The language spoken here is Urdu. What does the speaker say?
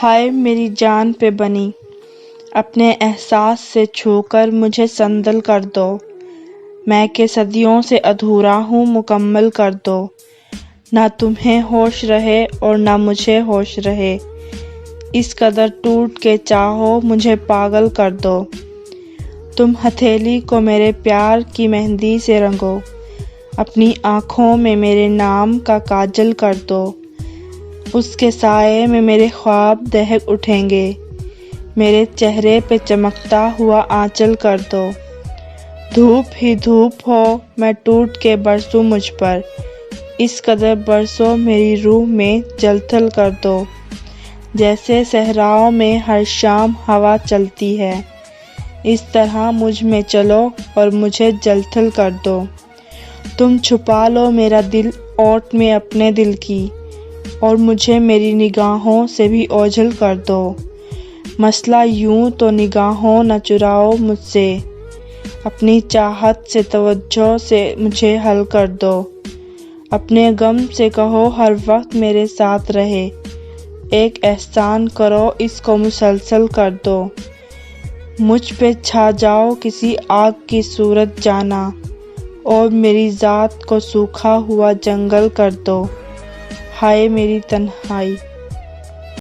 ہائے میری جان پہ بنی، اپنے احساس سے چھو کر مجھے سندل کر دو، میں کہ صدیوں سے ادھورا ہوں مکمل کر دو، نہ تمہیں ہوش رہے اور نہ مجھے ہوش رہے، اس قدر ٹوٹ کے چاہو مجھے پاگل کر دو، تم ہتھیلی کو میرے پیار کی مہندی سے رنگو، اپنی آنکھوں میں میرے نام کا کاجل کر دو، اس کے سائے میں میرے خواب دہک اٹھیں گے، میرے چہرے پہ چمکتا ہوا آنچل کر دو، دھوپ ہی دھوپ ہو میں ٹوٹ کے برسوں مجھ پر، اس قدر برسو میری روح میں جل تھل کر دو، جیسے صحراؤں میں ہر شام ہوا چلتی ہے، اس طرح مجھ میں چلو اور مجھے جل تھل کر دو، تم چھپا لو میرا دل اوٹ میں اپنے دل کی، اور مجھے میری نگاہوں سے بھی اوجھل کر دو، مسئلہ یوں تو نگاہوں نہ چراؤ مجھ سے، اپنی چاہت سے توجہ سے مجھے حل کر دو، اپنے غم سے کہو ہر وقت میرے ساتھ رہے، ایک احسان کرو اس کو مسلسل کر دو، مجھ پہ چھا جاؤ کسی آگ کی صورت جانا، اور میری ذات کو سوکھا ہوا جنگل کر دو، ہائے میری تنہائی۔